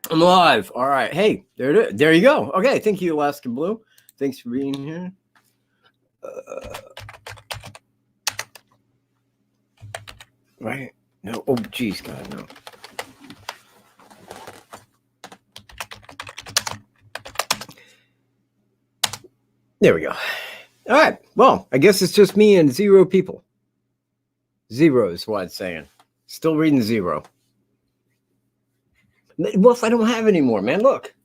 I'm live. All right. Hey, there you go. Okay. Thank you, Alaska Blue. Thanks for being here. Right. No. Oh, geez, God, no. There we go. All right. Well, I guess it's just me and zero people. Zero is what it's saying. Still reading zero. Well, if I don't have any more, man, look,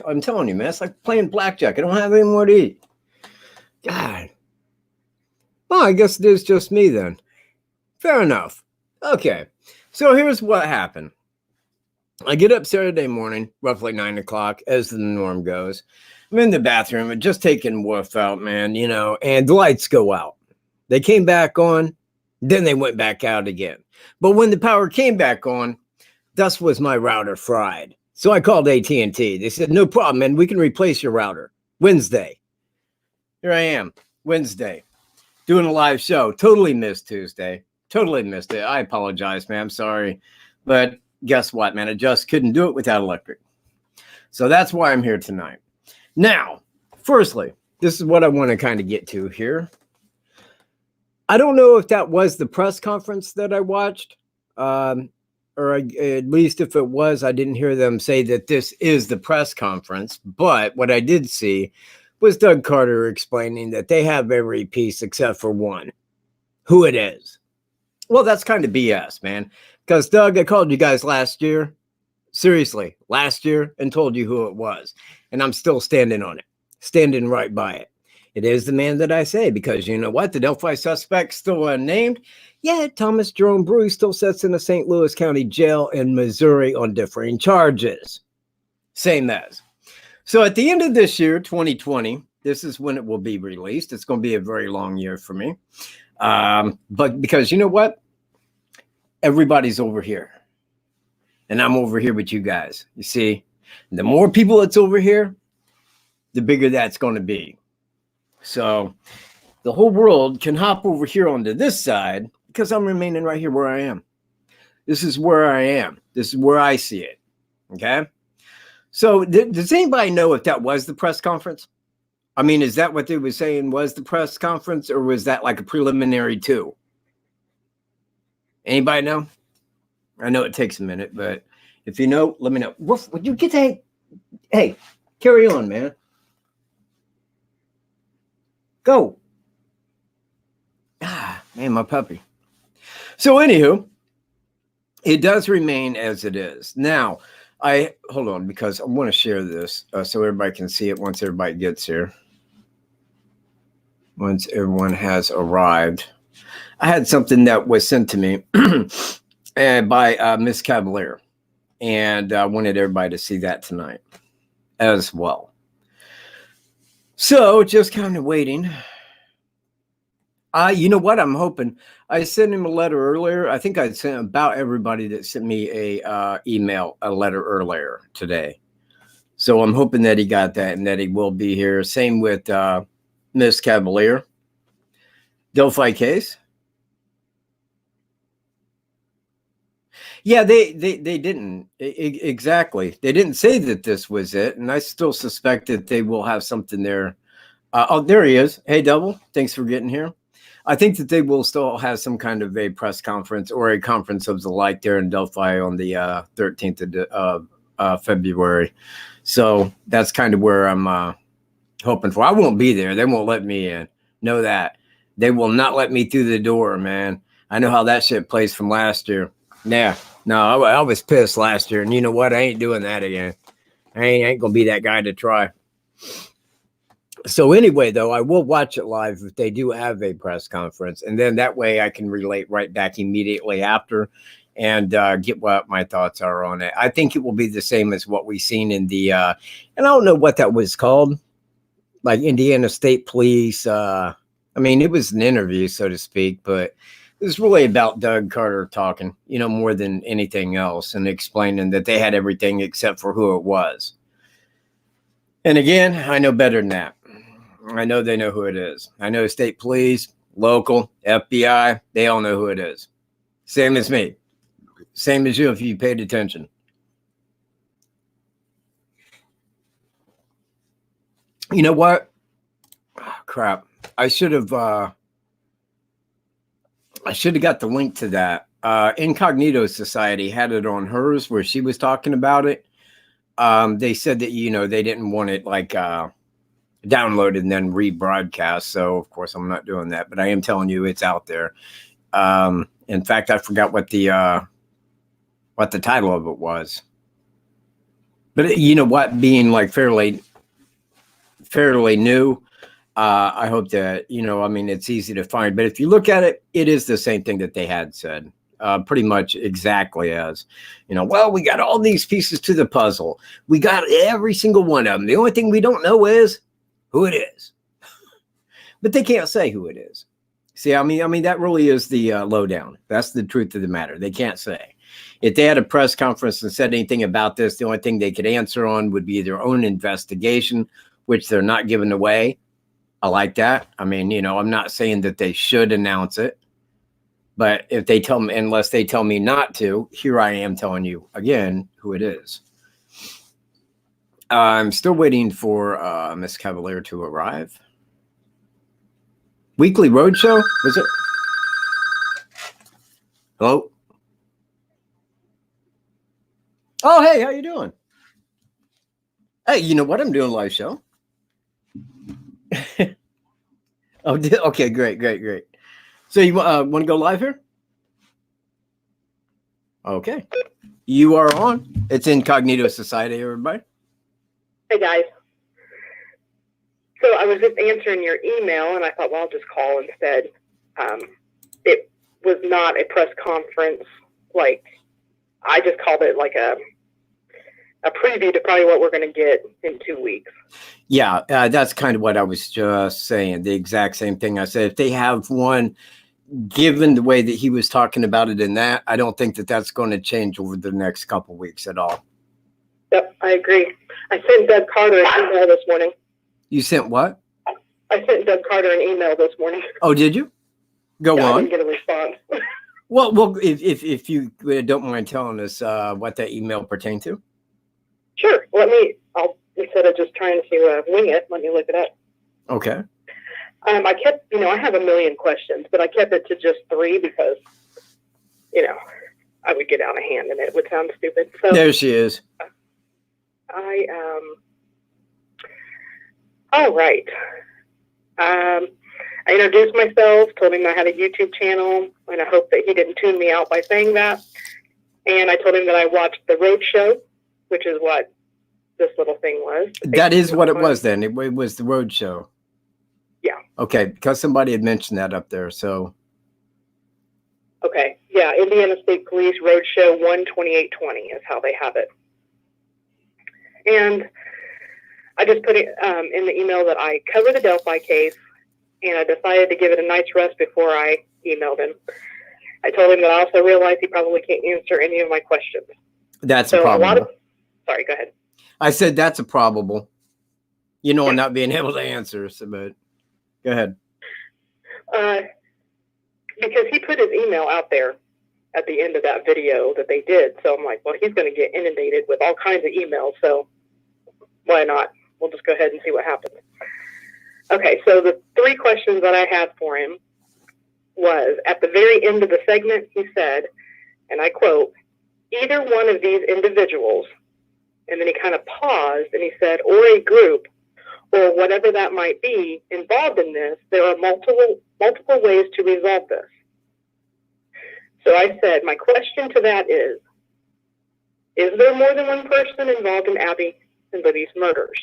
I'm telling you, man, it's like playing blackjack. I don't have any more to eat. God. Well, I guess it is just me then. Fair enough. Okay. So here's what happened. I get up Saturday morning, roughly 9 o'clock, as the norm goes. I'm in the bathroom and just taking Wolf out, man, and the lights go out. They came back on, then they went back out again. But when the power came back on, thus was my router fried. So I called AT&T. They said, no problem, man. We can replace your router. Wednesday. Here I am, Wednesday, doing a live show. Totally missed Tuesday. Totally missed it. I apologize, man. I'm sorry. But guess what, man? I just couldn't do it without electric. So that's why I'm here tonight. Now, firstly, this is what I want to kind of get to here. I don't know if that was the press conference that I watched, or at least if it was, I didn't hear them say that this is the press conference. But what I did see was Doug Carter explaining that they have every piece except for one, who it is. Well, that's kind of BS, man. Because, Doug, I called you guys last year, seriously, last year, and told you who it was. And I'm still standing on it, standing right by it. It is the man that I say, because you know what? The Delphi suspect still unnamed. Yeah, Thomas Jerome Bruce still sits in the St. Louis County Jail in Missouri on differing charges. Same as. So at the end of this year, 2020, this is when it will be released. It's going to be a very long year for me. But because you know what? Everybody's over here. And I'm over here with you guys. You see, the more people that's over here, the bigger that's going to be. So the whole world can hop over here onto this side because I'm remaining right here where I am. This is where I am. This is where I see it. Okay. So does anybody know if that was the press conference? I mean, is that what they were saying was the press conference, or was that like a preliminary too? Anybody know? I know it takes a minute, but if you know, let me know. Woof, would you get that? Hey, carry on, man. Go. Ah, man, my puppy. So anywho, it does remain as it is. Now, hold on, because I want to share this so everybody can see it once everybody gets here. Once everyone has arrived. I had something that was sent to me by Miss Cavalier, and I wanted everybody to see that tonight as well. So just kind of waiting. You know what? I'm hoping. I sent him a letter earlier. I think I sent about everybody that sent me a letter earlier today. So I'm hoping that he got that and that he will be here. Same with Miss Cavalier. Delphi case. Yeah, they didn't. Exactly. They didn't say that this was it. And I still suspect that they will have something there. Oh, there he is. Hey, Double. Thanks for getting here. I think that they will still have some kind of a press conference or a conference of the like there in Delphi on the 13th of February. So that's kind of where I'm hoping for. I won't be there. They won't let me in. Know that. They will not let me through the door, man. I know how that shit plays from last year. Yeah. No, I was pissed last year. And you know what? I ain't doing that again. I ain't going to be that guy to try. So anyway, though, I will watch it live if they do have a press conference. And then that way I can relate right back immediately after and get what my thoughts are on it. I think it will be the same as what we've seen in the, and I don't know what that was called, like Indiana State Police. I mean, it was an interview, so to speak, but it was really about Doug Carter talking, more than anything else, and explaining that they had everything except for who it was. And again, I know better than that. I know they know who it is. I know state police, local, FBI, they all know who it is. Same as me. Same as you if you paid attention. You know what? Oh, crap. I should have got the link to that. Incognito Society had it on hers where she was talking about it. They said that, they didn't want it like downloaded and then rebroadcast. So of course I'm not doing that, but I am telling you it's out there. In fact, I forgot what the title of it was. But you know what, being like fairly new, I hope that, it's easy to find. But if you look at it, it is the same thing that they had said. Pretty much exactly as, well, we got all these pieces to the puzzle. We got every single one of them. The only thing we don't know is who it is. But they can't say who it is. See, I mean, that really is the lowdown. That's the truth of the matter. They can't say. If they had a press conference and said anything about this, the only thing they could answer on would be their own investigation, which they're not giving away. I like that. I mean, I'm not saying that they should announce it, but if they tell me, unless they tell me not to, here I am telling you again who it is. I'm still waiting for Miss Cavalier to arrive. Weekly Roadshow? Was it? Hello? Oh, hey, how you doing? Hey, you know what? I'm doing a live show. Oh, okay, great. So you want to go live here? Okay. You are on. It's Incognito Society, everybody. Hey, guys. So I was just answering your email, and I thought, well, I'll just call instead. It was not a press conference. Like, I just called it like a preview to probably what we're going to get in 2 weeks. Yeah, that's kind of what I was just saying. The exact same thing I said. If they have one, given the way that he was talking about it in that, I don't think that that's going to change over the next couple of weeks at all. Yep, I agree. I sent Doug Carter an email this morning. You sent what? I sent Doug Carter an email this morning. Oh, did you? Go on. I didn't get a response. Well, if you don't mind telling us what that email pertained to. Sure. Instead of just trying to wing it, let me look it up. Okay. I kept, I have a million questions, but I kept it to just 3 because, I would get out of hand and it would sound stupid. So there she is. All right. I introduced myself, told him I had a YouTube channel, and I hope that he didn't tune me out by saying that. And I told him that I watched the Road Show, which is what this little thing was. That is what it was then. It was the Road Show. Yeah. Okay, because somebody had mentioned that up there, so. Okay, yeah, Indiana State Police Road Show 12820 is how they have it. And I just put it in the email that I cover the Delphi case, and I decided to give it a nice rest before I emailed him. I told him that I also realized he probably can't answer any of my questions. That's a problem. Sorry, go ahead. I said that's a probable. Not being able to answer, but go ahead. Because he put his email out there at the end of that video that they did. So I'm like, well, he's going to get inundated with all kinds of emails. So why not? We'll just go ahead and see what happens. Okay, so the 3 questions that I had for him was, at the very end of the segment, he said, and I quote, either one of these individuals, and then he kind of paused and he said, or a group, or whatever that might be, involved in this, there are multiple ways to resolve this. So I said, my question to that is there more than one person involved in Abby and Libby's murders?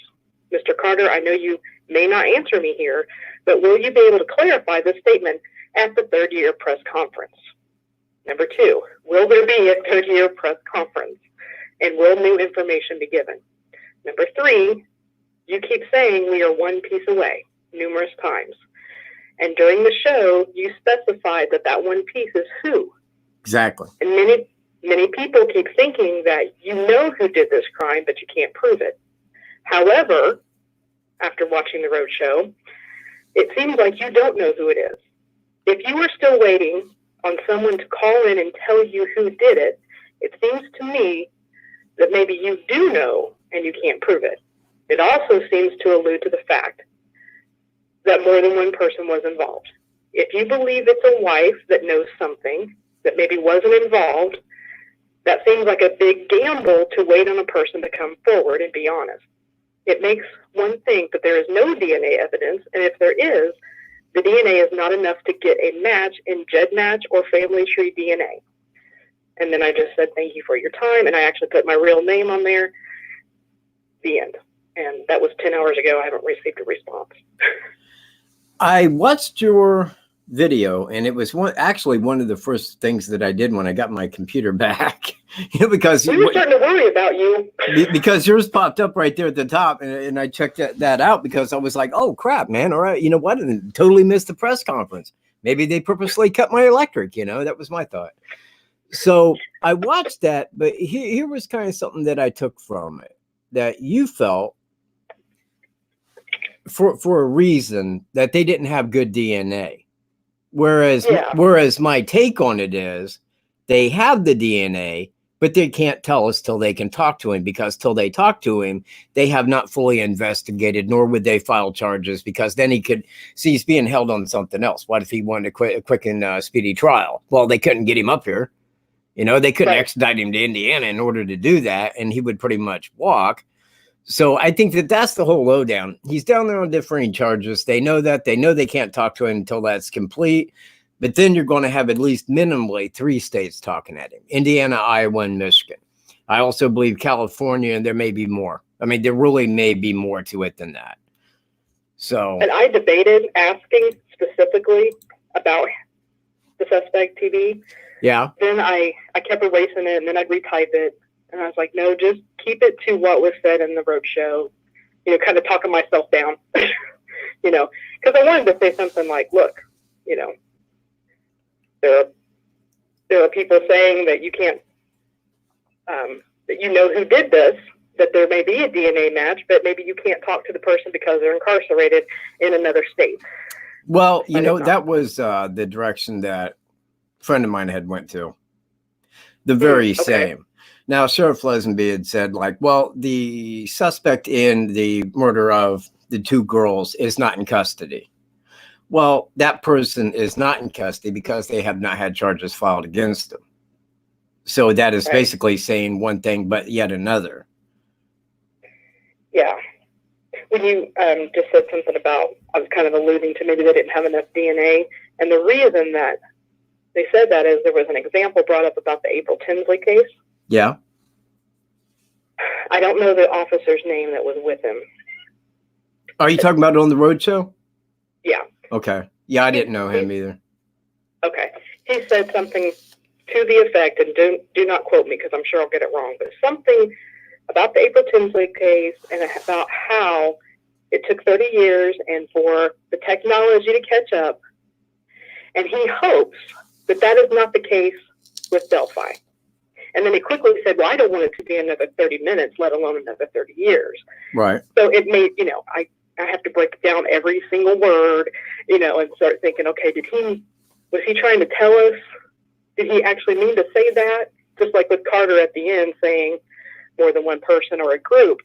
Mr. Carter, I know you may not answer me here, but will you be able to clarify this statement at the 3rd year press conference? Number 2, will there be a 3rd year press conference? And will new information be given? Number 3, you keep saying we are one piece away numerous times. And during the show, you specified that one piece is who? Exactly. And many people keep thinking that you know who did this crime, but you can't prove it. However, after watching the Road Show, it seems like you don't know who it is. If you were still waiting on someone to call in and tell you who did it, it seems to me that maybe you do know and you can't prove it. It also seems to allude to the fact that more than one person was involved. If you believe it's a wife that knows something that maybe wasn't involved, that seems like a big gamble to wait on a person to come forward and be honest. It makes one think that there is no DNA evidence, and if there is, the DNA is not enough to get a match in GEDmatch or Family Tree DNA. And then I just said, thank you for your time, and I actually put my real name on there. The end. And that was 10 hours ago. I haven't received a response. I watched your video, and it was actually one of the first things that I did when I got my computer back. Because we were starting to worry about you. Because yours popped up right there at the top, and I checked that out because I was like, oh crap, man, all right, you know what, and totally missed the press conference. Maybe they purposely cut my electric, that was my thought. So I watched that, but here was kind of something that I took from it, that you felt for a reason that they didn't have good DNA. Whereas my take on it is they have the DNA, but they can't tell us till they can talk to him, because till they talk to him, they have not fully investigated, nor would they file charges, because then he could see he's being held on something else. What if he wanted a quick and speedy trial? Well, they couldn't get him up here. They couldn't extradite him to Indiana in order to do that, and he would pretty much walk. So I think that's the whole lowdown. He's down there on differing charges. They know that. They know they can't talk to him until that's complete. But then you're going to have at least minimally 3 states talking at him: Indiana, Iowa, and Michigan. I also believe California, and there may be more. I mean, there really may be more to it than that. So, and I debated asking specifically about the suspect TV. Yeah. Then I kept erasing it, and then I'd retype it. And I was like, no, just keep it to what was said in the roadshow, kind of talking myself down, because I wanted to say something like, look, there are people saying that you can't, that who did this, that there may be a DNA match, but maybe you can't talk to the person because they're incarcerated in another state. Well, that was the direction that a friend of mine had went to. The very same. Now, Sheriff Lesenby had said, well, the suspect in the murder of the 2 girls is not in custody. Well, that person is not in custody because they have not had charges filed against them. So that is basically saying one thing, but yet another. Yeah. When you just said something about, I was kind of alluding to maybe they didn't have enough DNA. And the reason that they said that is there was an example brought up about the April Tinsley case. Yeah. I don't know the officer's name that was with him. Are you talking about it on the roadshow? Yeah. Okay. Yeah, I didn't know him either. Okay. He said something to the effect, and do not quote me because I'm sure I'll get it wrong, but something about the April Tinsley case and about how it took 30 years and for the technology to catch up. And he hopes that that is not the case with Delphi. And then he quickly said, well, I don't want it to be another 30 minutes, let alone another 30 years. Right. So it made, I have to break down every single word, and start thinking, okay, was he trying to tell us? Did he actually mean to say that? Just like with Carter at the end saying more than one person or a group.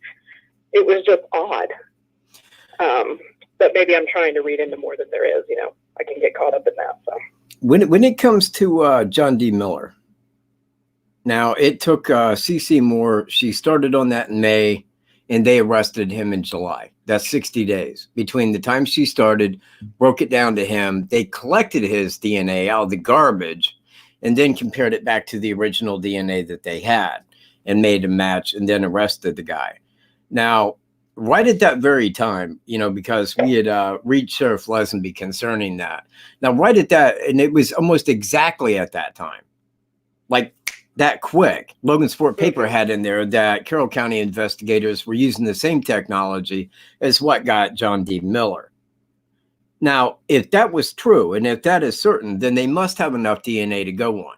It was just odd. But maybe I'm trying to read into more than there is, I can get caught up in that. So when it comes to John D. Miller, now it took C.C. Moore. She started on that in May, and they arrested him in July. That's 60 days between the time she started, broke it down to him. They collected his DNA out of the garbage and then compared it back to the original DNA that they had and made a match and then arrested the guy. Now, right at that very time, because we had reached Sheriff Lesenby concerning that. Now, right at that, and it was almost exactly at that time, like that quick, Logansport paper had in there that Carroll County investigators were using the same technology as what got John D. Miller. Now, if that was true, and if that is certain, then they must have enough DNA to go on.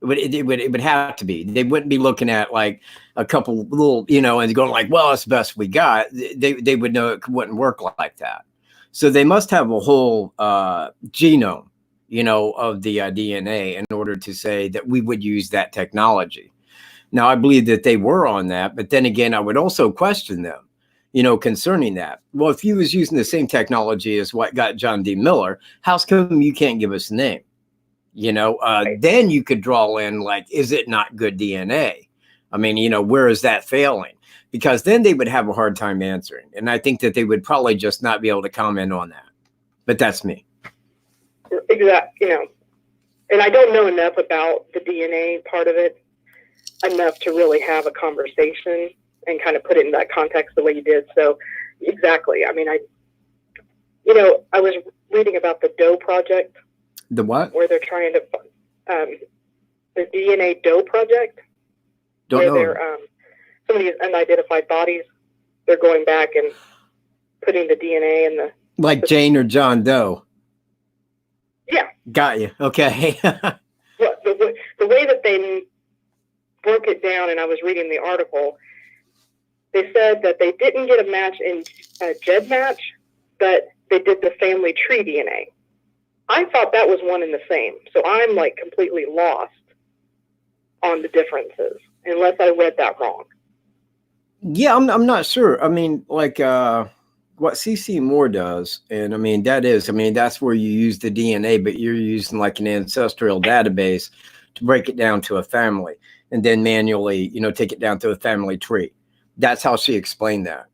It would have to be. They wouldn't be looking at like a couple little, and going like, well, that's the best we got. They would know it wouldn't work like that. So they must have a whole genome, of the DNA in order to say that we would use that technology. Now, I believe that they were on that, but then again, I would also question them. concerning that. Well, if he was using the same technology as what got John D. Miller, how come you can't give us the name? Then you could draw in, like, is it not good DNA? I mean, where is that failing? Because then they would have a hard time answering. And I think that they would probably just not be able to comment on that. But that's me. Exactly. And I don't know enough about the DNA part of it, enough to really have a conversation and kind of put it in that context the way you did. So exactly. I mean, I was reading about the DOE project. The what? Where they're trying to, the DNA DOE project. Don't know. They're, some of these unidentified bodies, they're going back and putting the DNA in the. Like Jane or John Doe. Yeah. Got you. Okay. Well, the way that they broke it down, and I was reading the article, they said that they didn't get a match in a GED match, but they did the family tree DNA. I thought that was one and the same. So I'm like completely lost on the differences, unless I read that wrong. Yeah, I'm not sure. I mean, like what CC Moore does, and I mean, that's where you use the DNA, but you're using like an ancestral database to break it down to a family and then manually, take it down to a family tree. That's how she explained that.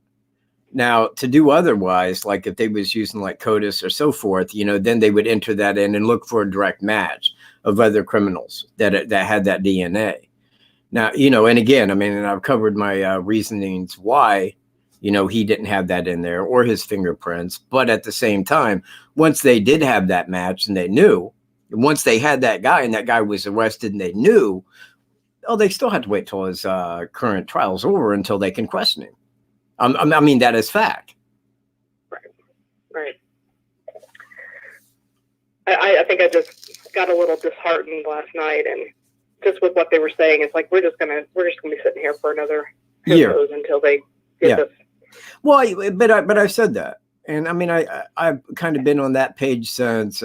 Now, to do otherwise, like if they was using like CODIS or so forth, then they would enter that in and look for a direct match of other criminals that had that DNA. Now, and again, I mean, and I've covered my reasonings why, he didn't have that in there or his fingerprints. But at the same time, once they did have that match and they knew, once they had that guy and that guy was arrested and they knew, they still had to wait till his current trial's over until they can question him. I mean, that is fact. Right. I think I just got a little disheartened last night, and just with what they were saying, it's like we're just gonna be sitting here for another year until they get this. Well, but I've said that, and I mean, I've kind of been on that page since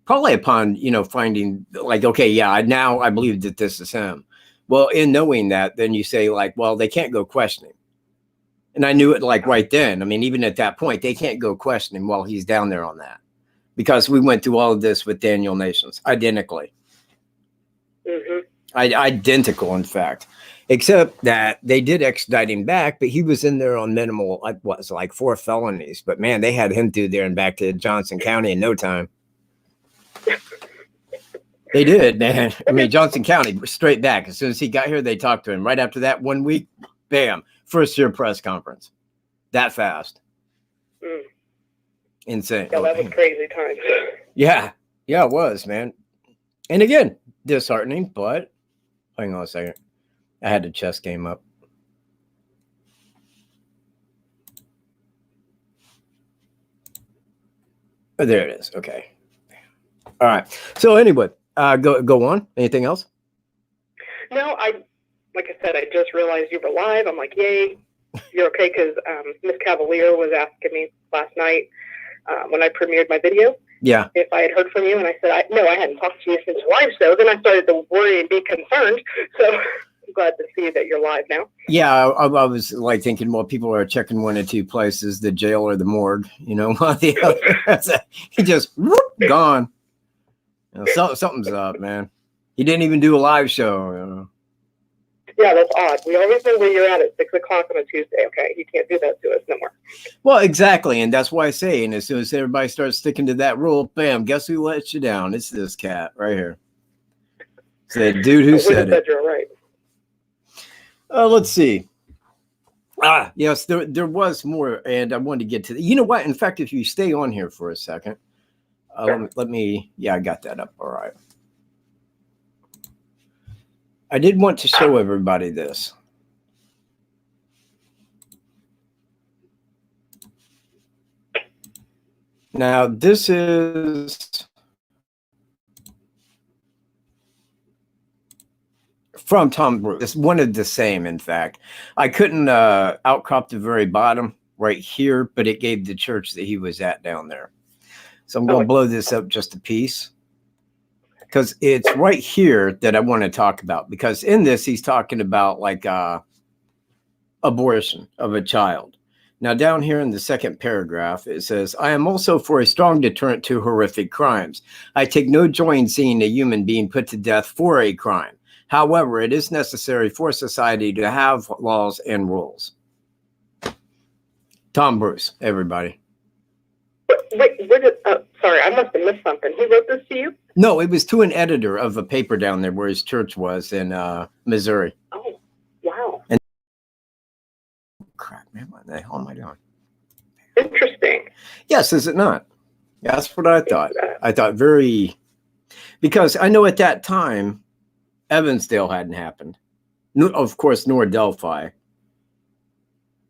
probably upon finding like, okay, yeah, now I believe that this is him. Well, in knowing that, then you say like, well, they can't go questioning. And I knew it like right then. I mean, even at that point, they can't go question him while he's down there on that, because we went through all of this with Daniel Nations identically. Mm-hmm. Identical, in fact, except that they did extradite him back, but he was in there on minimal, like 4 felonies. But man, they had him through there and back to Johnson County in no time. They did, man. I mean, Johnson County straight back. As soon as he got here, they talked to him. Right after that, 1 week, bam. First year press conference. That fast. Insane. Yeah, that was crazy times. Yeah, it was, man. And again, disheartening, but hang on a second. I had the chess game up. Oh, there it is. Okay. All right. So anyway, go on. Anything else? No, like I said, I just realized you were live. I'm like, yay, you're okay, because Miss Cavalier was asking me last night when I premiered my video. Yeah. If I had heard from you, and I said, no, I hadn't talked to you since live show. Then I started to worry and be concerned. So I'm glad to see that you're live now. Yeah, I was like thinking, well, people are checking one of 2 places, the jail or the morgue, one the other. He just gone. Something's up, man. He didn't even do a live show. Yeah, that's odd. We always know where you're at 6 o'clock on a Tuesday. Okay, you can't do that to us no more. Well, exactly, and that's why I say, and as soon as everybody starts sticking to that rule, bam, guess who lets you down? It's this cat right here. It's the dude who said it. You're right. Let's see. Yes, there was more, and I wanted to get to the, you know what? In fact, if you stay on here for a second, let me, I got that up. All right. I did want to show everybody this. Now, this is from Tom Bruce. It's one of the same, in fact. I couldn't outcrop the very bottom right here, but it gave the church that he was at down there. So I'm going to blow this up just a piece, because it's right here that I want to talk about. Because in this, he's talking about like, abortion of a child. Now, down here in the second paragraph, it says, I am also for a strong deterrent to horrific crimes. I take no joy in seeing a human being put to death for a crime. However, it is necessary for society to have laws and rules. Tom Bruce, everybody. Sorry, I must have missed something. He wrote this to you? No, it was to an editor of a paper down there where his church was in Missouri. Oh, wow. And crap, man, what the hell am I doing? Interesting. Yes, is it not? Yeah, that's what I thought. I thought because I know at that time, Evansdale hadn't happened. No, of course, nor Delphi.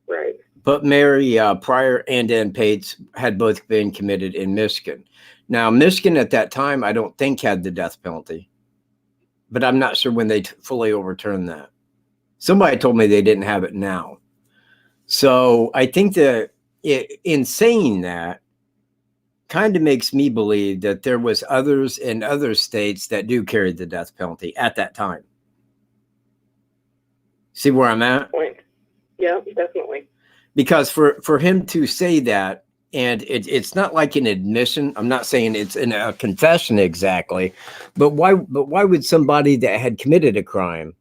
Right. But Mary Pryor and Dan Pates had both been committed in Michigan. Now, Michigan at that time, I don't think had the death penalty. But I'm not sure when they fully overturned that. Somebody told me they didn't have it now. So I think that in saying that, kind of makes me believe that there was others in other states that do carry the death penalty at that time. See where I'm at? Point. Yeah, definitely. Because for him to say that, and it's not like an admission. I'm not saying it's in a confession exactly, but why would somebody that had committed a crime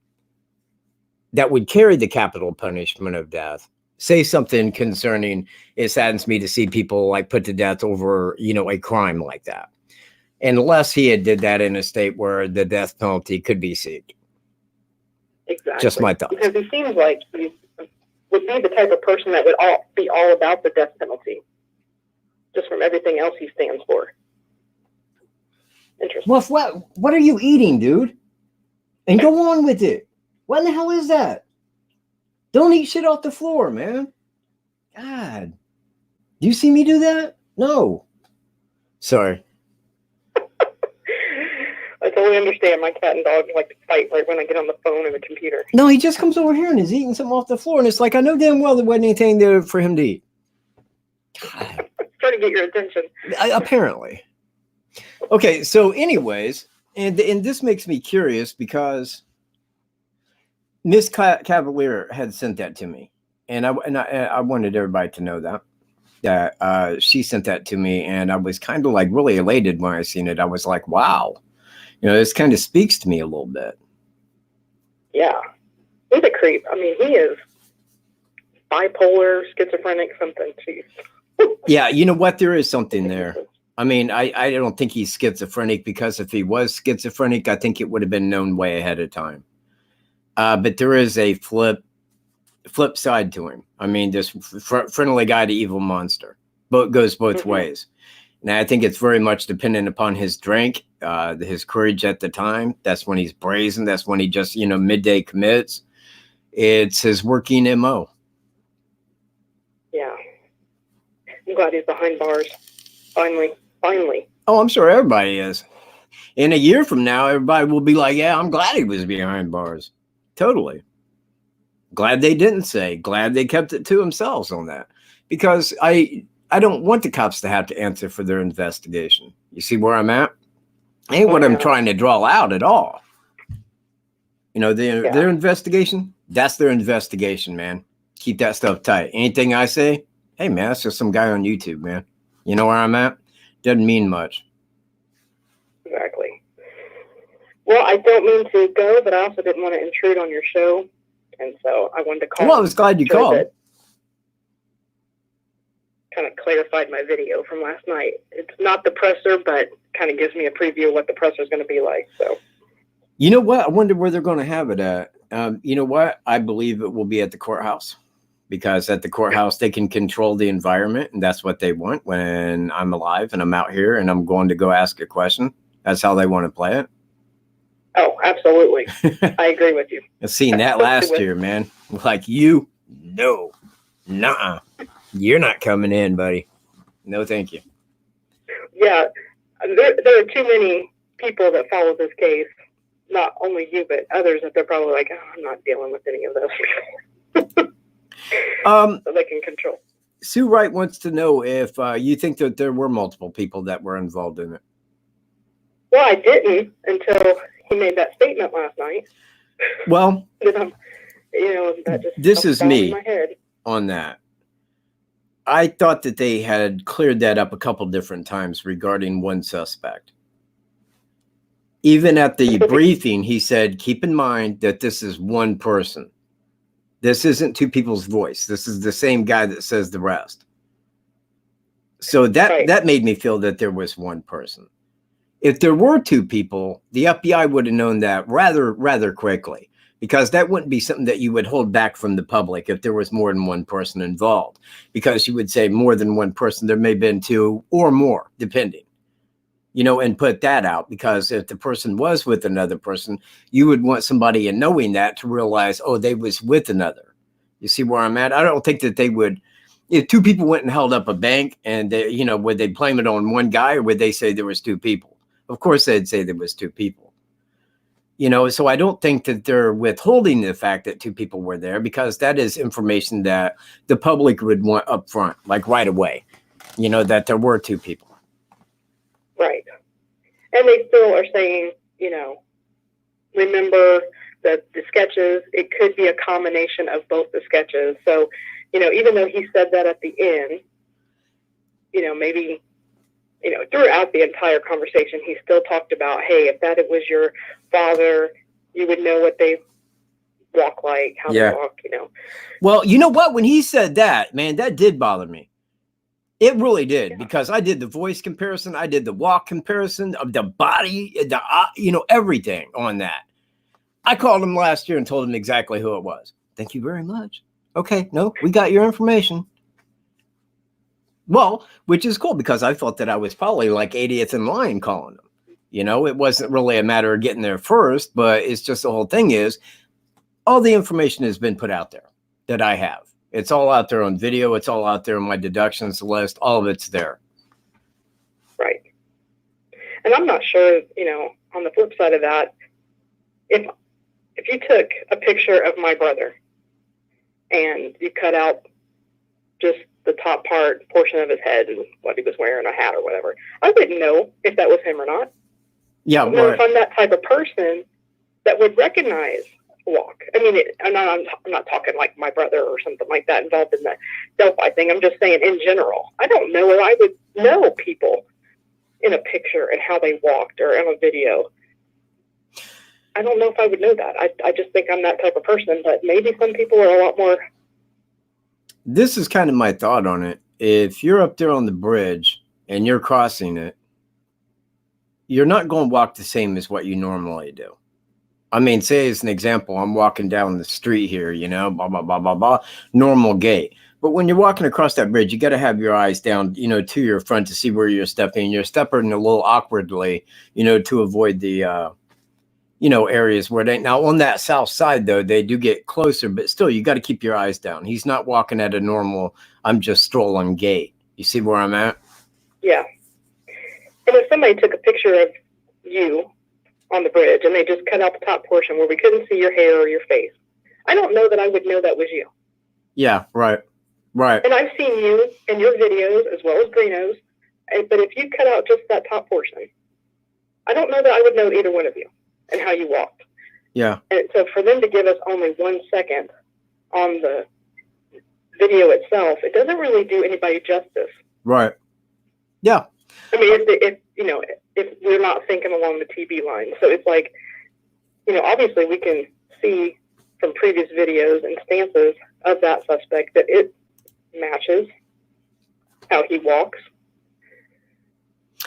that would carry the capital punishment of death say something concerning, it saddens me to see people like put to death over, a crime like that, unless he had did that in a state where the death penalty could be seeked. Exactly. Just my thoughts. Because he seems like he would be the type of person that would be all about the death penalty, just from everything else he stands for. Interesting. Well, what are you eating, dude? And go on with it. What in the hell is that? Don't eat shit off the floor, man. God. Do you see me do that? No. Sorry. I totally understand. My cat and dog like to fight right when I get on the phone and the computer. No, he just comes over here and is eating something off the floor. And it's like, I know damn well there wasn't anything there for him to eat. God. Trying to get your attention. Apparently. Okay, so anyways, and this makes me curious because Miss Cavalier had sent that to me. And I wanted everybody to know that she sent that to me. And I was kind of like really elated when I seen it. I was like, wow. This kind of speaks to me a little bit. Yeah. He's a creep. I mean, he is bipolar, schizophrenic, something. Jeez. Yeah, you know what? There is something there. I mean, I don't think he's schizophrenic, because if he was schizophrenic, I think it would have been known way ahead of time. But there is a flip side to him. I mean, this friendly guy to evil monster. Goes both ways. Now, I think it's very much dependent upon his drink, his courage at the time. That's when he's brazen. That's when he just, midday commits. It's his working MO. Yeah. I'm glad he's behind bars. Finally. Oh, I'm sure everybody is. In a year from now, everybody will be like, yeah, I'm glad he was behind bars. Totally. Glad they didn't say. Glad they kept it to themselves on that. Because I don't want the cops to have to answer for their investigation. You see where I'm at? Ain't what I'm trying to draw out at all. Their investigation, that's their investigation, man. Keep that stuff tight. Anything I say, hey, man, that's just some guy on YouTube, man. You know where I'm at? Doesn't mean much. Exactly. Well, I don't mean to go, but I also didn't want to intrude on your show. And so I wanted to call. Well, I was glad you called. Kind of clarified my video from last night. It's not the presser, but kind of gives me a preview of what the presser is going to be like. So, you know what? I wonder where they're going to have it at. You know what? I believe it will be at the courthouse, because at the courthouse they can control the environment, and that's what they want. When I'm alive and I'm out here and I'm going to go ask a question, that's how they want to play it. Oh, absolutely. I agree with you. I've seen that last year, man. Like, nuh-uh. You're not coming in, buddy. No, thank you. Yeah, there are too many people that follow this case. Not only you, but others that they're probably like, oh, I'm not dealing with any of those people. So they can control. Sue Wright wants to know if you think that there were multiple people that were involved in it. Well, I didn't until he made that statement last night. Well, Yeah, that just this is down in me my head. on that. I thought that they had cleared that up a couple different times regarding one suspect. Even at the briefing, he said, keep in mind that this is one person. This isn't two people's voice. This is the same guy that says the rest. So that made me feel that there was one person. If there were two people, the FBI would have known that rather quickly, because that wouldn't be something that you would hold back from the public if there was more than one person involved, because you would say more than one person. There may have been two or more, depending, and put that out, because if the person was with another person, you would want somebody in knowing that to realize, oh, they was with another. You see where I'm at? I don't think that they would. If two people went and held up a bank and they, would they blame it on one guy, or would they say there was two people? Of course, they'd say there was two people. So I don't think that they're withholding the fact that two people were there, because that is information that the public would want up front, like right away, that there were two people. Right. And they still are saying, remember that the sketches, it could be a combination of both the sketches. So, even though he said that at the end, maybe, throughout the entire conversation, he still talked about, hey, if it was your father, you would know what they walk like, how they walk, Well, you know what? When he said that, man, that did bother me. It really did, because I did the voice comparison. I did the walk comparison of the body, everything on that. I called him last year and told him exactly who it was. Thank you very much. Okay, no, we got your information. Well, which is cool, because I thought that I was probably like 80th in line calling them. It wasn't really a matter of getting there first, but it's just the whole thing is all the information has been put out there that I have. It's all out there on video. It's all out there on my deductions list. All of it's there. Right. And I'm not sure, on the flip side of that, if you took a picture of my brother and you cut out just the top portion of his head and what he was wearing, a hat or whatever, I wouldn't know if that was him or not. Yeah, I don't know if I'm that type of person that would recognize walk. I mean, I'm not talking like my brother or something like that involved in the Delphi thing. I'm just saying in general. I don't know if I would know people in a picture and how they walked or in a video. I don't know if I would know that. I just think I'm that type of person, but maybe some people are a lot more. This is kind of my thought on it. If you're up there on the bridge and you're crossing it, you're not going to walk the same as what you normally do. I mean, say as an example, I'm walking down the street here, blah, blah, blah, blah, blah, normal gait. But when you're walking across that bridge, you got to have your eyes down, to your front to see where you're stepping. You're stepping a little awkwardly, to avoid the, areas where they, now on that south side, though, they do get closer, but still, you got to keep your eyes down. He's not walking at a normal, I'm just strolling gait. You see where I'm at? Yeah. And if somebody took a picture of you on the bridge and they just cut out the top portion where we couldn't see your hair or your face, I don't know that I would know that was you. Yeah, right. And I've seen you in your videos as well as Greeno's, but if you cut out just that top portion, I don't know that I would know either one of you and how you walked. Yeah. And so for them to give us only 1 second on the video itself, it doesn't really do anybody justice. Right. Yeah. I mean, if we're not thinking along the TV line. So it's like, obviously we can see from previous videos and stances of that suspect that it matches how he walks.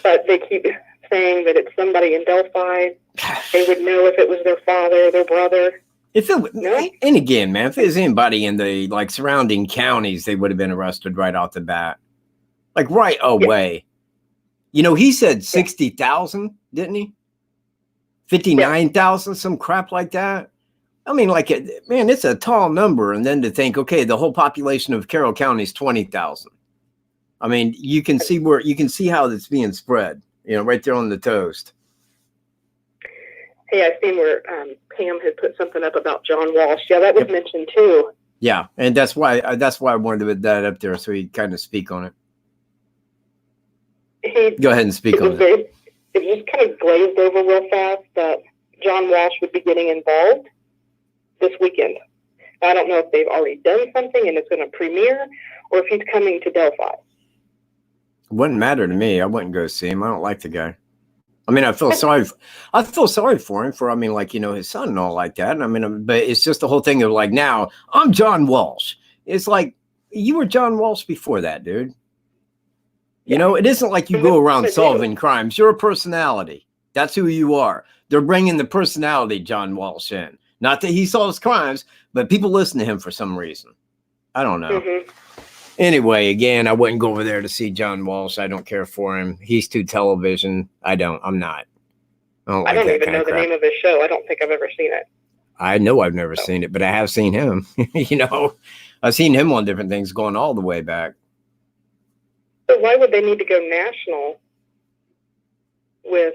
But they keep saying that it's somebody in Delphi. They would know if it was their father or their brother. If it, no? And again, man, if it was anybody in the surrounding counties, they would have been arrested right off the bat, right away. Yeah. He said 60,000, didn't he? 59,000, some crap like that. I mean, it's a tall number. And then to think, okay, the whole population of Carroll County is 20,000. I mean, you can see how it's being spread, right there on the toast. Hey, I've seen where Pam had put something up about John Walsh. Yeah, that was mentioned too. Yeah, and that's why I wanted to put that up there so he kind of speak on it. Go ahead and speak on it. It just kind of glazed over real fast that John Walsh would be getting involved this weekend. I don't know if they've already done something and it's going to premiere, or if he's coming to Delphi. Wouldn't matter to me. I wouldn't go see him. I don't like the guy. I mean, I feel sorry for him for, I mean, like, you know, his son and all like that. And I mean, but it's just the whole thing of like, now I'm John Walsh. It's like, you were John Walsh before that, dude. You know, it isn't like you go around solving crimes. You're a personality. That's who you are. They're bringing the personality John Walsh in. Not that he solves crimes, but people listen to him for some reason. I don't know. Mm-hmm. Anyway, again, I wouldn't go over there to see John Walsh. I don't care for him. He's too television. I'm not. I don't even know the name of his show. I don't think I've ever seen it. I know I've never seen it, but I have seen him. You know, I've seen him on different things going all the way back. So why would they need to go national with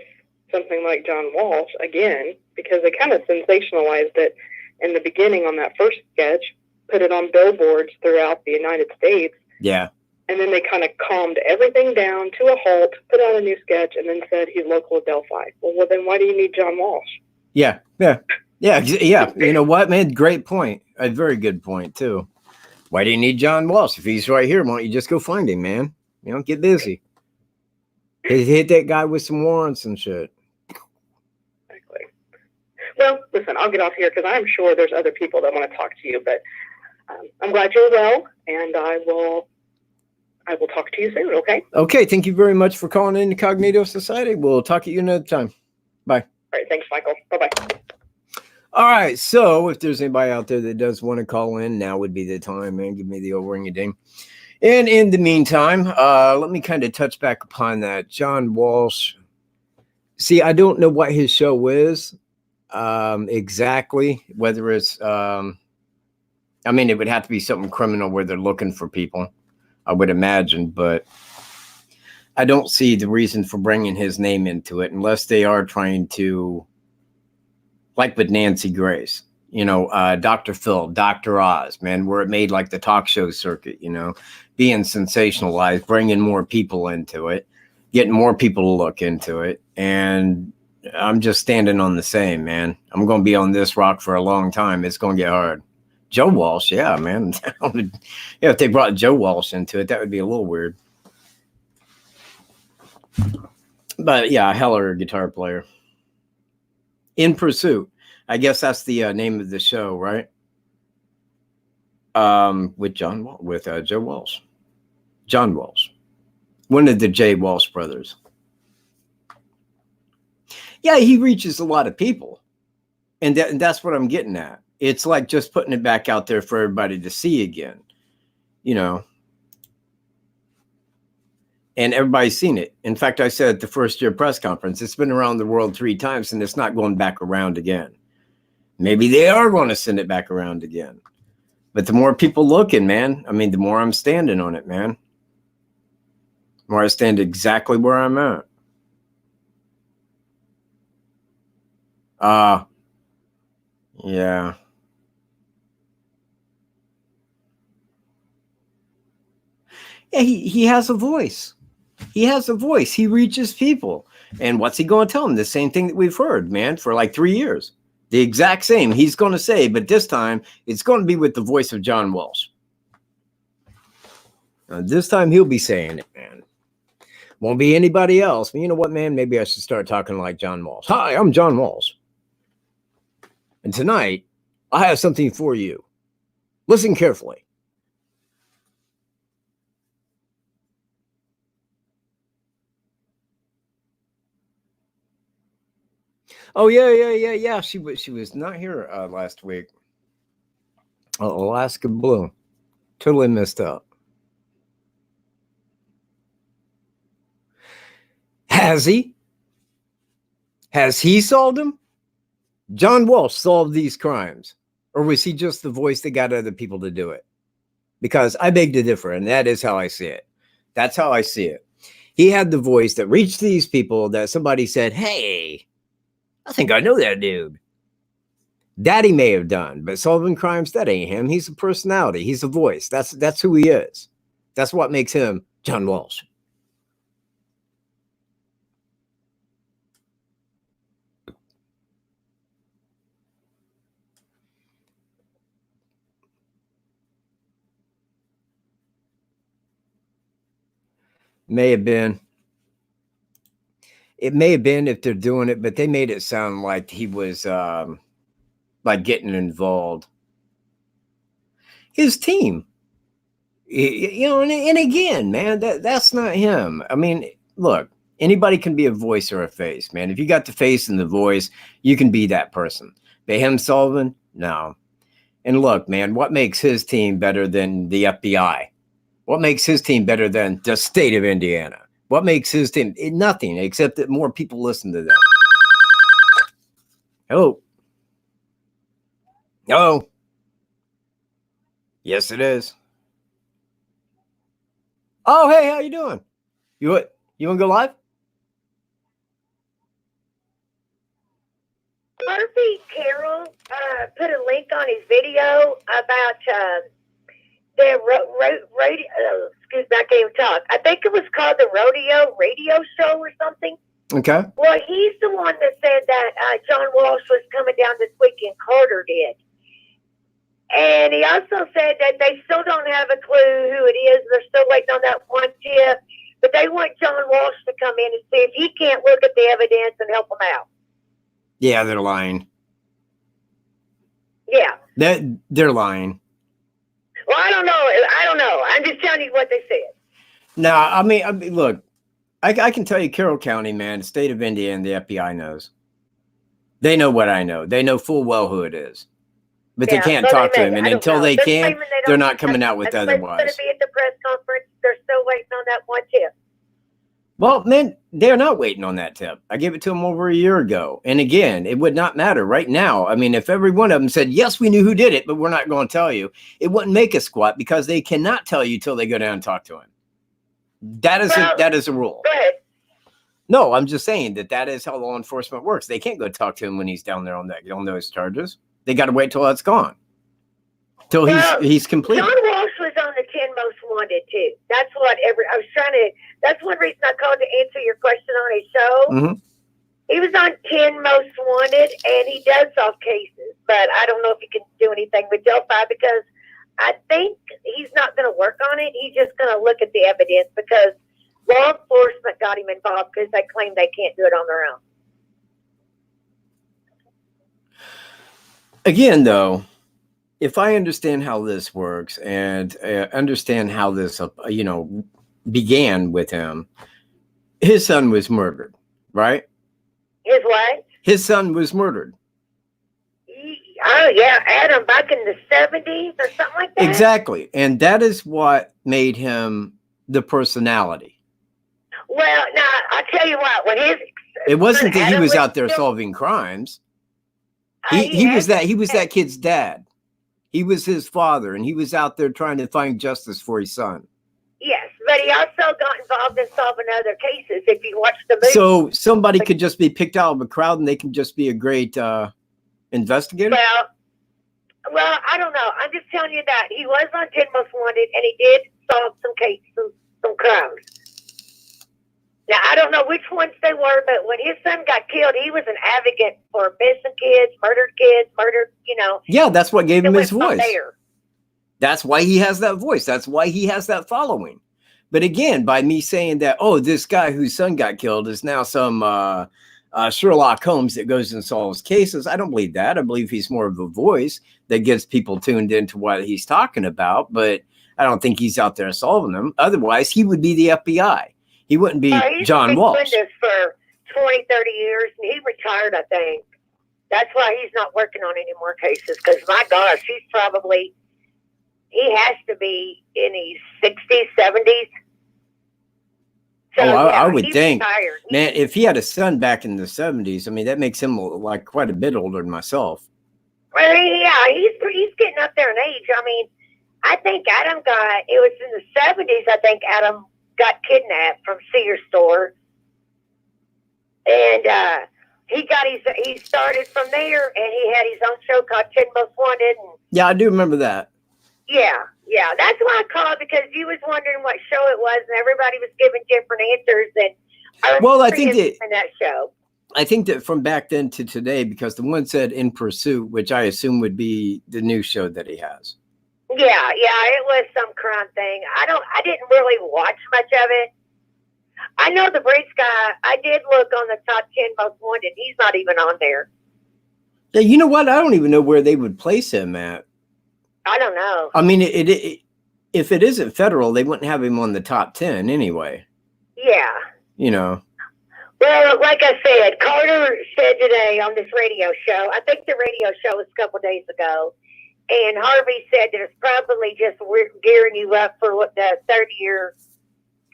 something like John Walsh again? Because they kind of sensationalized it in the beginning on that first sketch, put it on billboards throughout the United States. Yeah. And then they kind of calmed everything down to a halt, put out a new sketch, and then said he's local at Delphi. Well, then why do you need John Walsh? Yeah. You know what, man? Great point. A very good point, too. Why do you need John Walsh? If he's right here, why don't you just go find him, man? You know, get busy. Hit that guy with some warrants and shit. Exactly. Well, listen, I'll get off here because I'm sure there's other people that want to talk to you, but I'm glad you're well, and I will talk to you soon, okay? Okay, thank you very much for calling in Incognito Society. We'll talk to you another time. Bye. All right, thanks, Michael. Bye-bye. All right, so if there's anybody out there that does want to call in, now would be the time, man. Give me the old ring-a-ding. And in the meantime, let me kind of touch back upon that. John Walsh. See, I don't know what his show is exactly, whether it's, I mean, it would have to be something criminal where they're looking for people, I would imagine, but I don't see the reason for bringing his name into it unless they are trying to, like with Nancy Grace, you know, Dr. Phil, Dr. Oz, man, where it made like the talk show circuit, you know, being sensationalized, bringing more people into it, getting more people to look into it. And I'm just standing on the same, man. I'm going to be on this rock for a long time. It's going to get hard. Joe Walsh, yeah, man. Yeah, if they brought Joe Walsh into it, that would be a little weird. But yeah, a heller guitar player. In Pursuit. I guess that's the name of the show, right? With Joe Walsh. John Walsh. One of the J. Walsh brothers. Yeah, he reaches a lot of people. And that's what I'm getting at. It's like just putting it back out there for everybody to see again, you know. And everybody's seen it. In fact, I said at the first year press conference, it's been around the world 3 times and it's not going back around again. Maybe they are going to send it back around again. But the more people looking, man, I mean, the more I'm standing on it, man. The more I stand exactly where I'm at. Yeah. Yeah, he has a voice. He has a voice. He reaches people. And what's he going to tell them? The same thing that we've heard, man, for like 3 years. The exact same. He's going to say, but this time it's going to be with the voice of John Walsh. This time he'll be saying it, man. Won't be anybody else. But you know what, man? Maybe I should start talking like John Walsh. Hi, I'm John Walsh. And tonight, I have something for you. Listen carefully. Oh, yeah. She was not here last week. Alaska Blue. Totally messed up. Has he? Has he solved them? John Walsh solved these crimes. Or was he just the voice that got other people to do it? Because I beg to differ, and that is how I see it. That's how I see it. He had the voice that reached these people that somebody said, hey, I think I know that dude. That he may have done, but solving crimes, that ain't him. He's a personality. He's a voice. That's who he is. That's what makes him John Walsh. May have been. It may have been if they're doing it, but they made it sound like he was like getting involved. His team, you know, and again, man, that's not him. I mean, look, anybody can be a voice or a face, man. If you got the face and the voice, you can be that person. But him, Sullivan, no. And look, man, what makes his team better than the FBI? What makes his team better than the state of Indiana? What makes his team? Nothing, except that more people listen to them. Hello. Oh. Yes, it is. Oh, hey, how you doing? You want to go live? Murphy Carroll put a link on his video about the radio. Excuse me, I can't even talk. I think it was called the Rodeo Radio Show or something. Okay. Well, he's the one that said that John Walsh was coming down this weekend. Carter did. And he also said that they still don't have a clue who it is. They're still waiting on that one tip. But they want John Walsh to come in and see if he can't look at the evidence and help them out. Yeah, they're lying. Yeah. They're lying. Well, I don't know. I'm just telling you what they said. No, I mean, look, I can tell you Carroll County, man, the state of Indiana, the FBI knows. They know what I know. They know full well who it is. But they can't talk to him. And until they can, they're not coming out with otherwise. Going to be at the press conference. They're still waiting on that one tip. Well, man, they're not waiting on that tip. I gave it to them over a year ago. And again, it would not matter right now. I mean, if every one of them said, yes, we knew who did it, but we're not going to tell you, it wouldn't make a squat because they cannot tell you till they go down and talk to him. That is a rule. Go ahead. No, I'm just saying that is how law enforcement works. They can't go talk to him when he's down there on those charges. They got to wait till that's gone. Till he's complete. John Walsh was on the 10 most wanted too. That's one reason I called to answer your question on his show. Mm-hmm. He was on 10 most wanted and he does solve cases, but I don't know if he can do anything with Delphi because I think he's not going to work on it. He's just going to look at the evidence because law enforcement got him involved because they claim they can't do it on their own. Again, though, if I understand how this works and understand how this, began with him, his son was murdered, right? His what? His son was murdered. Oh, yeah, Adam, back in the 70s or something like that? Exactly. And that is what made him the personality. Well, now, I'll tell you what, it wasn't that he was out there solving crimes. He was that kid's dad. He was his father, and he was out there trying to find justice for his son. Yes, but he also got involved in solving other cases. If you watch the movie, so somebody could just be picked out of a crowd, and they can just be a great investigator. Well, I don't know. I'm just telling you that he was on 10 Most Wanted, and he did solve some cases, some crimes. Now, I don't know which ones they were, but when his son got killed, he was an advocate for missing kids, murdered, Yeah, that's what gave him his voice. That's why he has that voice. That's why he has that following. But again, by me saying that, this guy whose son got killed is now some Sherlock Holmes that goes and solves cases, I don't believe that. I believe he's more of a voice that gets people tuned into what he's talking about, but I don't think he's out there solving them. Otherwise, he would be the FBI. He wouldn't be John Walsh. He's been doing this for 20, 30 years, and he retired, I think. That's why he's not working on any more cases, because, my gosh, he has to be in his 60s, 70s. So, I would think, retired. Man, if he had a son back in the 70s, I mean, that makes him like quite a bit older than myself. Well, yeah, he's getting up there in age. I mean, I think it was in the 70s, I think Adam got kidnapped from Sears store, and he started from there, and he had his own show called 10 Most Wanted. And yeah, I do remember that. Yeah, that's why I called, because you was wondering what show it was, and everybody was giving different answers. And I think in that show. I think that from back then to today, because the one said In Pursuit, which I assume would be the new show that he has. Yeah, it was some crime thing. I didn't really watch much of it, I know the Breeze guy. I did look on the top 10 most wanted. He's not even on there. Yeah, you know what? I don't even know where they would place him at. I don't know. I mean, if it isn't federal, they wouldn't have him on the top 10 anyway. Yeah. You know. Well, like I said, Carter said today on this radio show, I think the radio show was a couple days ago, and Harvey said that it's probably just we're gearing you up for what the 30-year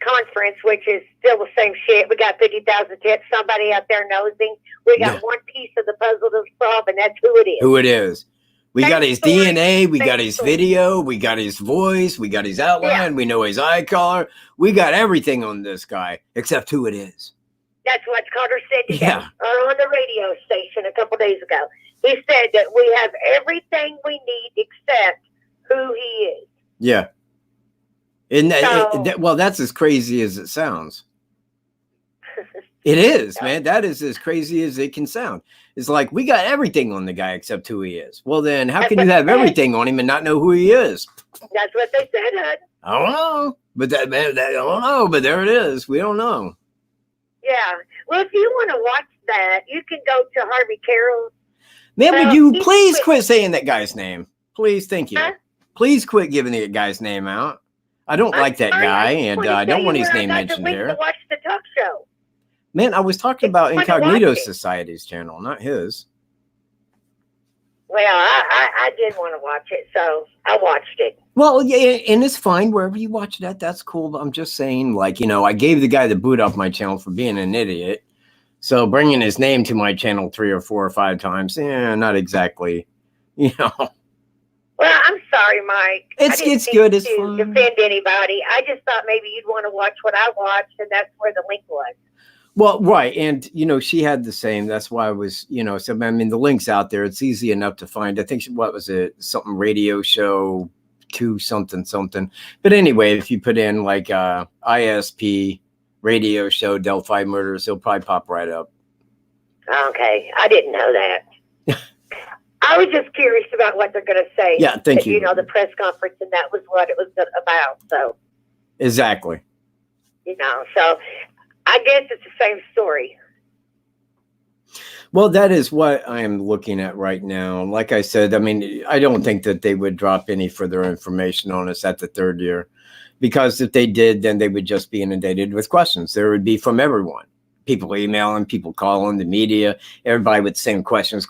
conference, which is still the same shit. We got 50,000 tips. Somebody out there knows him. We got one piece of the puzzle to solve, and that's who it is. Who it is. We got his story. DNA, we got his video, we got his voice, we got his outline, we know his eye color. We got everything on this guy, except who it is. That's what Carter said today, Yeah. on the radio station a couple days ago. He said that we have everything we need except who he is. Yeah. And well, that's as crazy as it sounds. It is, man. That is as crazy as it can sound. It's like, we got everything on the guy except who he is. Well, then how can you have everything on him and not know who he is? That's what they said, Hud. I don't know. But I don't know. But there it is. We don't know. Yeah. Well, if you want to watch that, you can go to Harvey Carroll's. Man, would you please quit saying that guy's name? Please, thank you. Huh? Please quit giving the guy's name out. I don't like that guy, and I don't want his name mentioned here. To watch the talk show. Man, I was talking about Incognito Society's channel, not his. Well, I did want to watch it, so I watched it. Well, yeah, and it's fine wherever you watch that. That's cool. But I'm just saying, like, I gave the guy the boot off my channel for being an idiot. So bringing his name to my channel 3 or 4 or 5 times, not exactly, Well, I'm sorry, Mike. It's good. It's fun. Defend anybody. I just thought maybe you'd want to watch what I watched, and that's where the link was. Well, right. And, she had the same. That's why I was, so, I mean, the link's out there. It's easy enough to find. I think, what was it? Something radio show 2 something. But anyway, if you put in like ISP radio show Delphi murders, it'll probably pop right up. Okay. I didn't know that. I was just curious about what they're going to say. Yeah, thank you. The press conference, and that was what it was about. So exactly. So I guess it's the same story. Well, that is what I'm looking at right now. Like I said, I mean, I don't think that they would drop any further information on us at the 3rd year, because if they did, then they would just be inundated with questions. There would be from everyone. People emailing, people calling, the media, everybody with the same questions.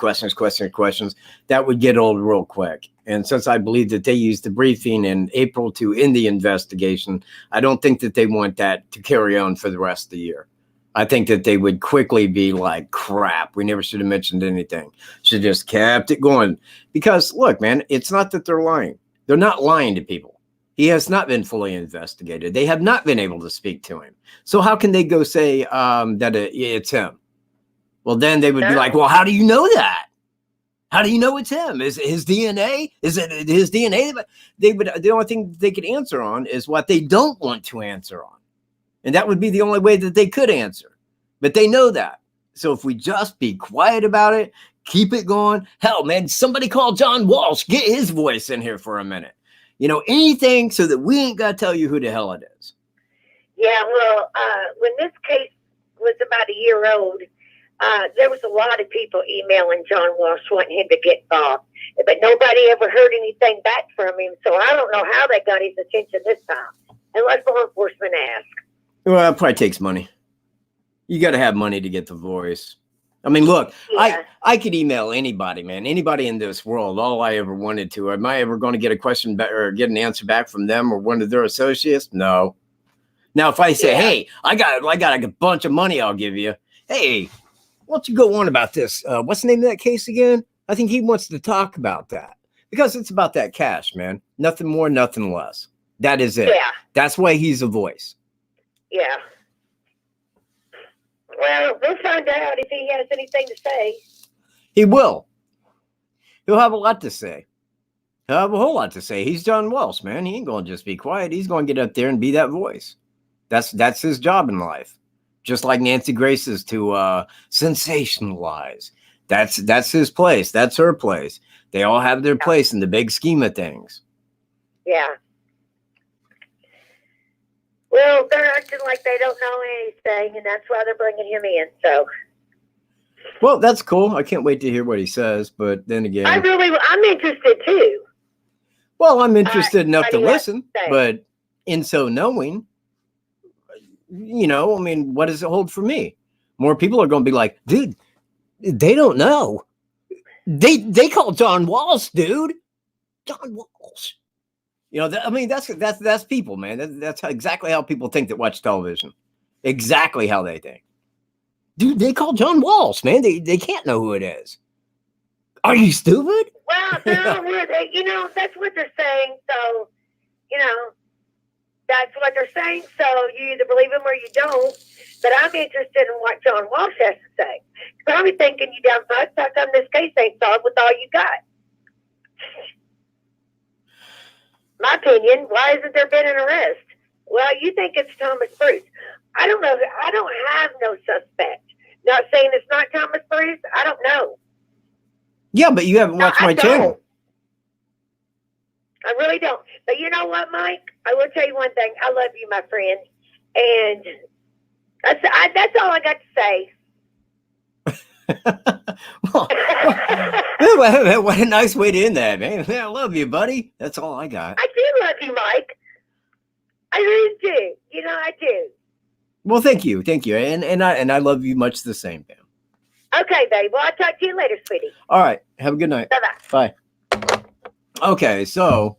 That would get old real quick. And since I believe that they used the briefing in April to end the investigation, I don't think that they want that to carry on for the rest of the year. I think that they would quickly be like, crap, we never should have mentioned anything. Should have just kept it going. Because, look, man, it's not that they're lying. They're not lying to people. He has not been fully investigated. They have not been able to speak to him. So how can they go say that it's him? Well, then they would be like, well, how do you know that? How do you know it's him? Is it his DNA? Is it his DNA? The only thing they could answer on is what they don't want to answer on. And that would be the only way that they could answer. But they know that. So if we just be quiet about it, keep it going. Hell, man, somebody call John Walsh. Get his voice in here for a minute. Anything so that we ain't got to tell you who the hell it is. Yeah, well, when this case was about a year old, there was a lot of people emailing John Walsh wanting him to get involved. But nobody ever heard anything back from him, so I don't know how they got his attention this time, unless law enforcement asked. Well, it probably takes money. You got to have money to get the voice. I mean, look, yeah. I could email anybody, man, anybody in this world, all I ever wanted to. Am I ever going to get a question back or get an answer back from them or one of their associates? No. Now, if I say, hey, I got a bunch of money I'll give you. Hey, why don't you go on about this? What's the name of that case again? I think he wants to talk about that because it's about that cash, man. Nothing more, nothing less. That is it. Yeah. That's why he's a voice. Yeah. Well, we'll find out if he has anything to say. He will. He'll have a lot to say. He'll have a whole lot to say. He's John Walsh, man. He ain't going to just be quiet. He's going to get up there and be that voice. That's his job in life. Just like Nancy Grace is to sensationalize. That's his place. That's her place. They all have their place in the big scheme of things. Yeah. Well, they're acting like they don't know anything, and that's why they're bringing him in. So, Well, that's cool. I can't wait to hear what he says. But then again, I'm interested too. well, I'm interested enough what to do you have listen. to say? But in so knowing, I mean, what does it hold for me? More people are going to be like, dude, they don't know. They call John Walsh, dude. John Walsh. I mean, that's people, man. That's exactly how people think that watch television. Exactly how they think. Dude, they call John Walsh, man. They can't know who it is. Are you stupid? Well, no, that's what they're saying. So, that's what they're saying. So you either believe him or you don't. But I'm interested in what John Walsh has to say. Probably thinking you down fucks. How come this case ain't solved with all you got? My opinion, why hasn't there been an arrest? Well, you think it's Thomas Bruce. I don't know. I don't have no suspect. Not saying it's not Thomas Bruce. I don't know. Yeah, but you haven't watched my channel. I really don't. But you know what, Mike? I will tell you one thing. I love you, my friend. And that's all I got to say. Well, what a nice way to end that, man. I love you, buddy. That's all I got. I do love you, Mike. I really do. I do. Well, thank you. And I love you much the same, man. Okay, babe. Well, I'll talk to you later, sweetie. All right. Have a good night. Bye-bye. Bye. Okay, so,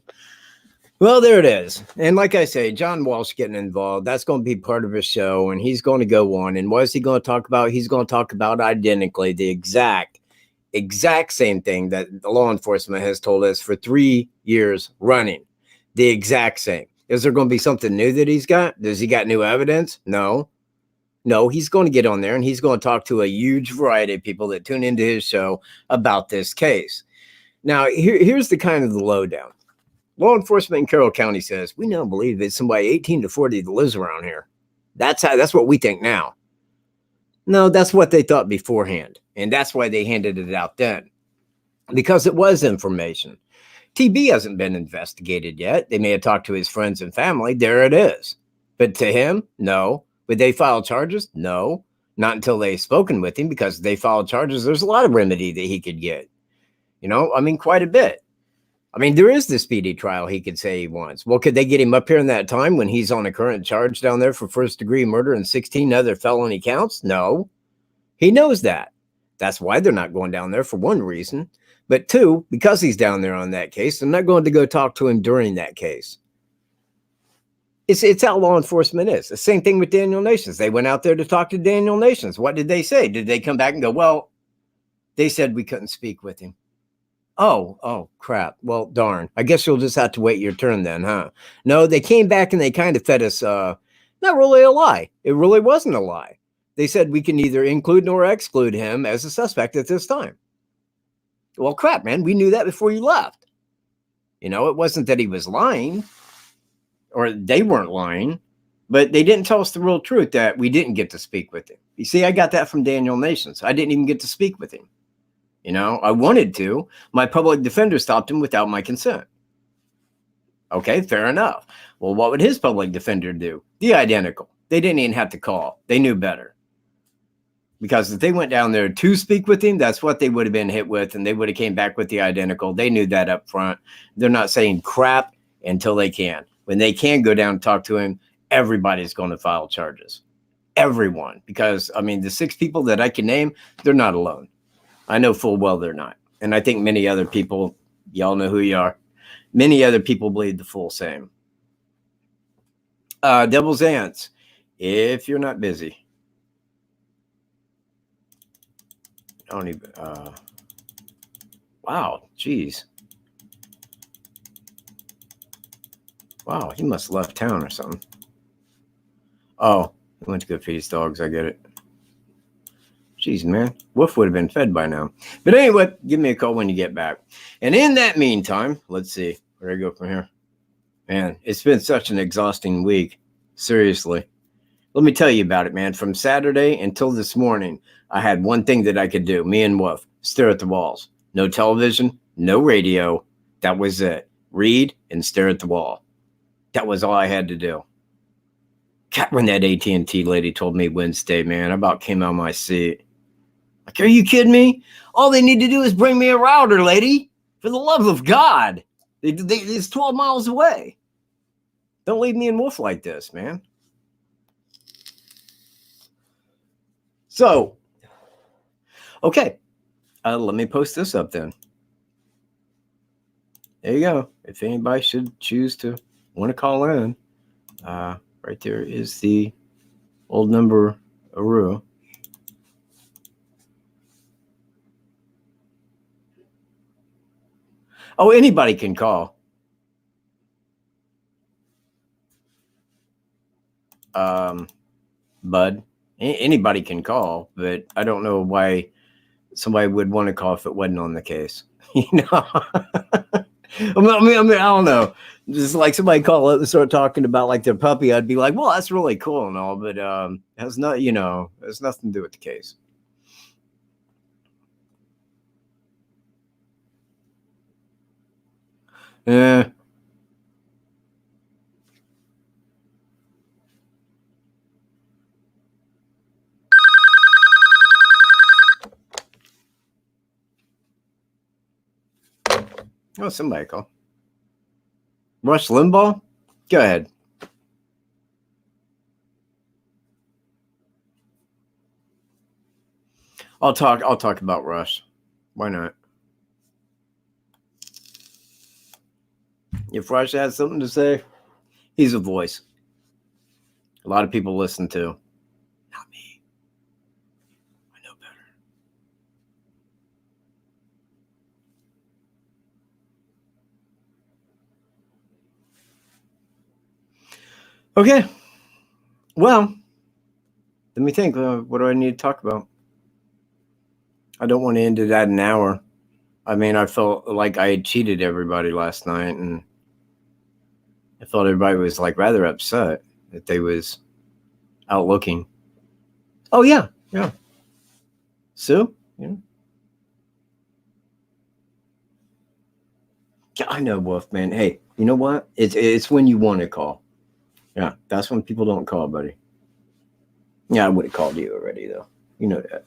well, there it is. And like I say, John Walsh getting involved, that's going to be part of his show, and he's going to go on. And what is he going to talk about? He's going to talk about identically the exact same thing that the law enforcement has told us for 3 years running. The exact same. Is there going to be something new that he's got? Does he got new evidence? No, he's going to get on there and he's going to talk to a huge variety of people that tune into his show about this case. Now, here's the kind of the lowdown. Law enforcement in Carroll County says, we now believe it's somebody 18 to 40 that lives around here. That's what we think now. No, that's what they thought beforehand. And that's why they handed it out then. Because it was information. TB hasn't been investigated yet. They may have talked to his friends and family. There it is. But to him, no. Would they file charges? No. Not until they've spoken with him, because if they file charges, there's a lot of remedy that he could get. Quite a bit. There is the speedy trial he could say he wants. Well, could they get him up here in that time when he's on a current charge down there for first-degree murder and 16 other felony counts? No. He knows that. That's why they're not going down there, for one reason. But two, because he's down there on that case, they're not going to go talk to him during that case. It's how law enforcement is. The same thing with Daniel Nations. They went out there to talk to Daniel Nations. What did they say? Did they come back and go, well, they said we couldn't speak with him? Oh, crap. Well, darn. I guess you'll just have to wait your turn then, huh? No, they came back and they kind of fed us, not really a lie. It really wasn't a lie. They said we can neither include nor exclude him as a suspect at this time. Well, crap, man. We knew that before you left. It wasn't that he was lying or they weren't lying, but they didn't tell us the real truth that we didn't get to speak with him. You see, I got that from Daniel Nations. I didn't even get to speak with him. I wanted to. My public defender stopped him without my consent. Okay, fair enough. Well, what would his public defender do? The identical. They didn't even have to call. They knew better. Because if they went down there to speak with him, that's what they would have been hit with, and they would have came back with the identical. They knew that up front. They're not saying crap until they can. When they can go down and talk to him, everybody's going to file charges. Everyone. Because, the 6 people that I can name, they're not alone. I know full well they're not. And I think many other people, y'all know who you are, many other people believe the full same. Devil's Ants, if you're not busy. I don't even, wow, geez. Wow, he must have left town or something. Oh, he went to go feed his dogs, I get it. Jeez, man, Wolf would have been fed by now. But anyway, give me a call when you get back. And in that meantime, let's see, where do I go from here? Man, it's been such an exhausting week. Seriously. Let me tell you about it, man. From Saturday until this morning, I had one thing that I could do. Me and Wolf, stare at the walls. No television, no radio. That was it. Read and stare at the wall. That was all I had to do. God, when that AT&T lady told me Wednesday, man, I about came out of my seat. Like, are you kidding me? All they need to do is bring me a router, lady. For the love of God. It's 12 miles away. Don't leave me in Wolf like this, man. So, okay. Let me post this up then. There you go. If anybody should choose to want to call in, right there is the old number, Aru. Oh, anybody can call. Bud, anybody can call, but I don't know why somebody would want to call if it wasn't on the case. You know, I mean, I don't know. Just like somebody call up and start talking about like their puppy, I'd be like, well, that's really cool and all, but has not, you know, has nothing to do with the case. Yeah. Oh, somebody call. Rush Limbaugh? Go ahead. I'll talk about Rush. Why not? If Rush has something to say, he's a voice. A lot of people listen to. Not me. I know better. Okay. Well, let me think. What do I need to talk about? I don't want to end it at an hour. I mean, I felt like I had cheated everybody last night, and I felt everybody was like rather upset that they was out looking. Oh yeah. Sue? Yeah. Yeah, I know, Wolf, man. Hey, you know what? It's when you want to call. Yeah, that's when people don't call, buddy. Yeah, I would have called you already, though. You know that.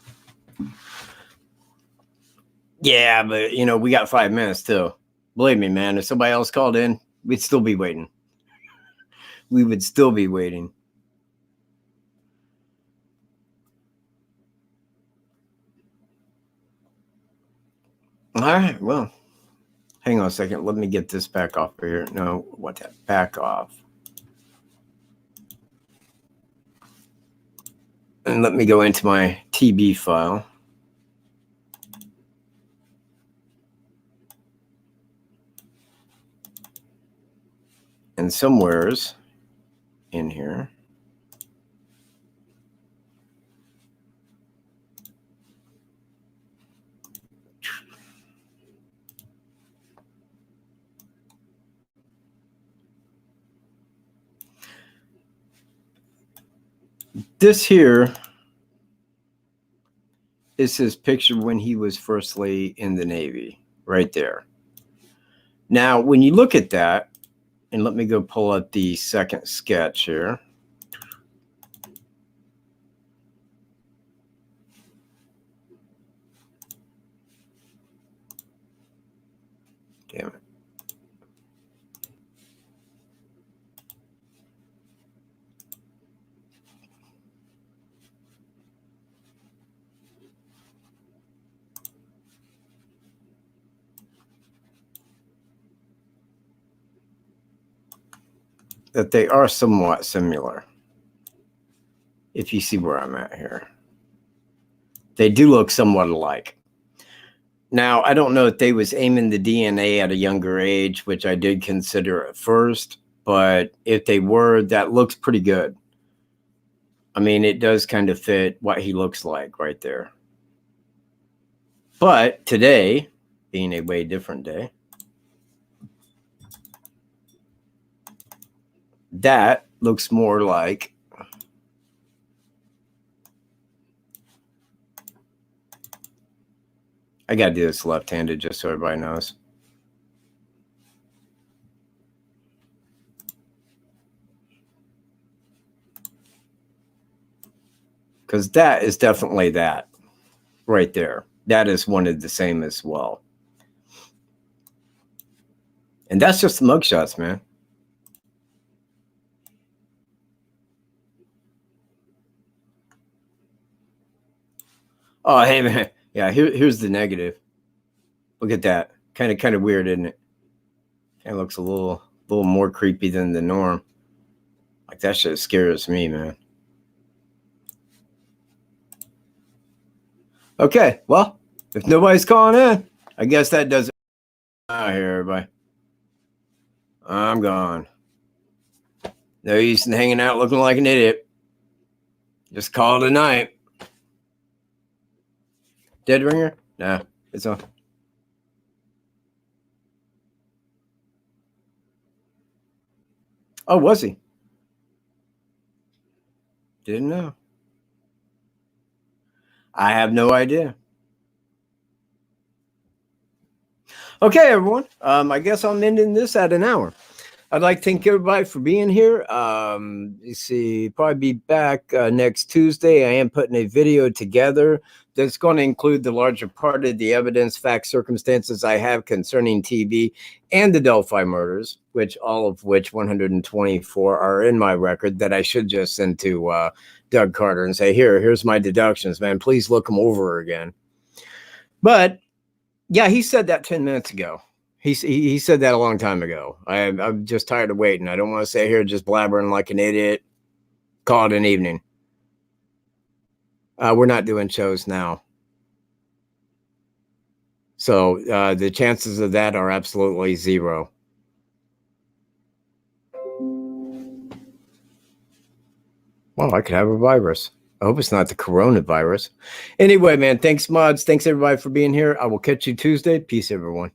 Yeah, but, you know, we got 5 minutes, too. Believe me, man, if somebody else called in, we'd still be waiting. We would still be waiting. All right, well, hang on a second. Let me get this back off here. No, what that? Back off. And let me go into my TB file. And somewheres in here, this here is his picture when he was firstly in the Navy, right there. Now, when you look at that, and let me go pull up the second sketch here. Damn it. That they are somewhat similar. If you see where I'm at here. They do look somewhat alike. Now, I don't know if they was aiming the DNA at a younger age, which I did consider at first, but if they were, that looks pretty good. I mean, it does kind of fit what he looks like right there. But today, being a way different day, that looks more like I got to do this left-handed just so everybody knows. Because that is definitely that right there. That is one of the same as well. And that's just the mugshots, man. Oh, hey, man. Yeah, here's the negative. Look at that. Kind of weird, isn't it? Kind of looks a little more creepy than the norm. Like, that shit scares me, man. Okay, well, if nobody's calling in, I guess that does it. Out here, everybody. I'm gone. No use in hanging out looking like an idiot. Just call it a night. Dead ringer? Nah, it's on. Oh, was he? Didn't know. I have no idea. Okay, everyone. I guess I'm ending this at an hour. I'd like to thank everybody for being here. You see, probably be back next Tuesday. I am putting a video together that's going to include the larger part of the evidence, facts, circumstances I have concerning TB and the Delphi murders, all of which 124 are in my record that I should just send to Doug Carter and say, here's my deductions, man. Please look them over again. But yeah, he said that 10 minutes ago. He said that a long time ago. I'm just tired of waiting. I don't want to sit here just blabbering like an idiot. Call it an evening. We're not doing shows now. So the chances of that are absolutely zero. Well, I could have a virus. I hope it's not the coronavirus. Anyway, man, thanks, mods. Thanks, everybody, for being here. I will catch you Tuesday. Peace, everyone.